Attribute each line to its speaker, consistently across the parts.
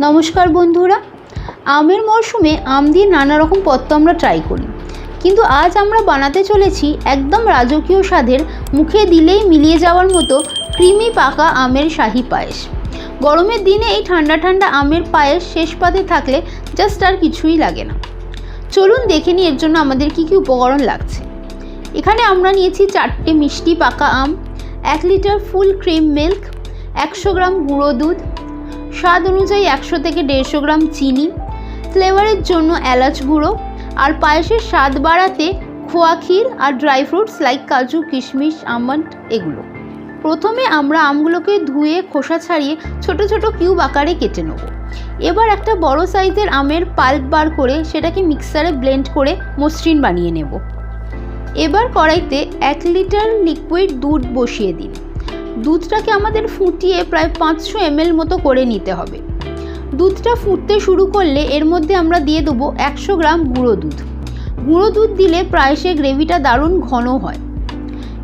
Speaker 1: নমস্কার বন্ধুরা, আমের মরশুমে আম দিয়ে নানা রকম পদ তো আমরা ট্রাই করি, কিন্তু আজ আমরা বানাতে চলেছি একদম রাজকীয় স্বাদের, মুখে দিলেই মিলিয়ে যাওয়ার মতো ক্রিমি পাকা আমের শাহি পায়েস। গরমের দিনে এই ঠান্ডা ঠান্ডা আমের পায়েস শেষ পাতে থাকলে জাস্ট আর কিছুই লাগে না। চলুন দেখে নিই এর জন্য আমাদের কী কী উপকরণ লাগছে। এখানে আমরা নিয়েছি 4টে মিষ্টি পাকা আম, 1 লিটার ফুল ক্রিম মিল্ক, 100 গ্রাম গুঁড়ো দুধ, স্বাদ অনুযায়ী 100 থেকে 150 গ্রাম চিনি, ফ্লেভারের জন্য এলাচ গুঁড়ো, আর পায়েসের স্বাদ বাড়াতে খোয়া ক্ষীর আর ড্রাই ফ্রুটস লাইক কাজু, কিশমিশ, আমন্ড এগুলো। প্রথমে আমরা আমগুলোকে ধুয়ে খোসা ছাড়িয়ে ছোট ছোট কিউব আকারে কেটে নেব। এবার একটা বড় সাইজের আমের পাল্প বার করে সেটাকে মিক্সারে ব্লেন্ড করে মসৃণ বানিয়ে নেব। এবার কড়াইতে 1 লিটার লিকুইড দুধ বসিয়ে দিন। দুধটাকে আমাদের ফুটিয়ে প্রায় 500 ml মতো করে নিতে হবে। দুধটা ফুটতে শুরু করলে এর মধ্যে আমরা দিয়ে দেবো 100 গ্রাম গুঁড়ো দুধ। গুঁড়ো দুধ দিলে পায়েসের গ্রেভিটা দারুণ ঘন হয়।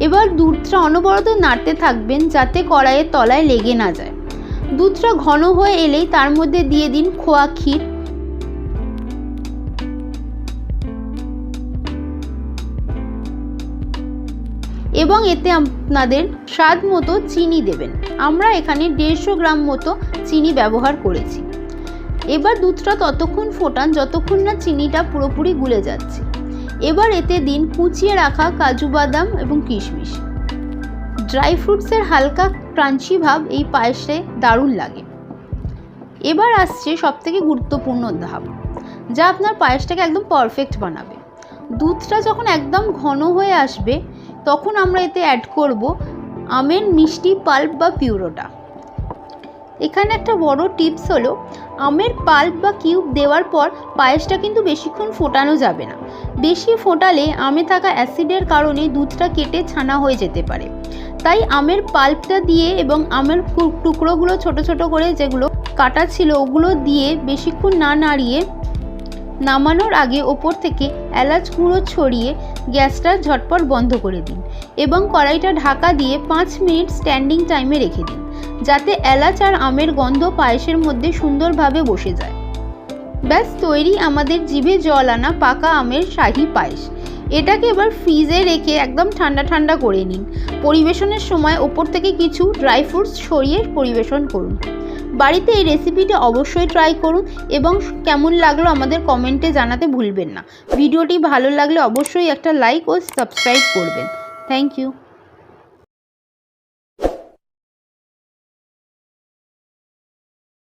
Speaker 1: এবার দুধটা অনবরত নাড়তে থাকবেন যাতে কড়াইয়ের তলায় লেগে না যায়। দুধটা ঘন হয়ে এলেই তার মধ্যে দিয়ে দিন খোয়া ক্ষীর, এবং এতে আপনাদের স্বাদ মতো চিনি দেবেন। আমরা এখানে 150 গ্রাম মতো চিনি ব্যবহার করেছি। এবার দুধটা ততক্ষণ ফোটান যতক্ষণ না চিনিটা পুরোপুরি গুলে যাচ্ছে। এবার এতে দিন কুচিয়ে রাখা কাজু বাদাম এবং কিশমিশ। ড্রাই ফ্রুটসের হালকা ক্রাঞ্চি ভাব এই পায়েসে দারুণ লাগে। এবার আসছে সবথেকে গুরুত্বপূর্ণ ধাপ, যা আপনার পায়েসটাকে একদম পারফেক্ট বানাবে। দুধটা যখন একদম ঘন হয়ে আসবে তখন আমরা এতে অ্যাড করব আমের মিষ্টি পাল্প বা পিউরোটা। এখানে একটা বড় টিপস হলো, আমের পাল্প বা কিউব দেওয়ার পর পায়েসটা কিন্তু বেশিক্ষণ ফোটানো যাবে না। বেশি ফোটালে আমে থাকা অ্যাসিডের কারণে দুধটা কেটে ছানা হয়ে যেতে পারে। তাই আমের পাল্পটা দিয়ে এবং আমের টুকরোগুলো ছোট ছোট করে যেগুলো কাটা ছিল ওগুলো দিয়ে বেশিক্ষণ না নাড়িয়ে নামানোর আগে ওপর থেকে এলাচ গুঁড়ো ছড়িয়ে গ্যাসটা ঝটপট বন্ধ করে দিন এবং কড়াইটা ঢাকা দিয়ে 5 মিনিট স্ট্যান্ডিং টাইমে রেখে দিন, যাতে এলাচ আর আমের গন্ধ পায়েসের মধ্যে সুন্দরভাবে বসে যায়। ব্যাস তৈরি আমাদের জিভে জল আনা পাকা আমের শাহি পায়েস। এটাকে এবার ফ্রিজে রেখে একদম ঠান্ডা ঠান্ডা করে নিন। পরিবেশনের সময় ওপর থেকে কিছু ড্রাই ফ্রুটস ছড়িয়ে পরিবেশন করুন। বাড়িতে এই রেসিপিটা অবশ্যই ট্রাই করুন এবং কেমন লাগলো আমাদের কমেন্টে জানাতে ভুলবেন না। ভিডিওটি ভালো লাগলে অবশ্যই একটা লাইক ও সাবস্ক্রাইব করবেন। Thank you.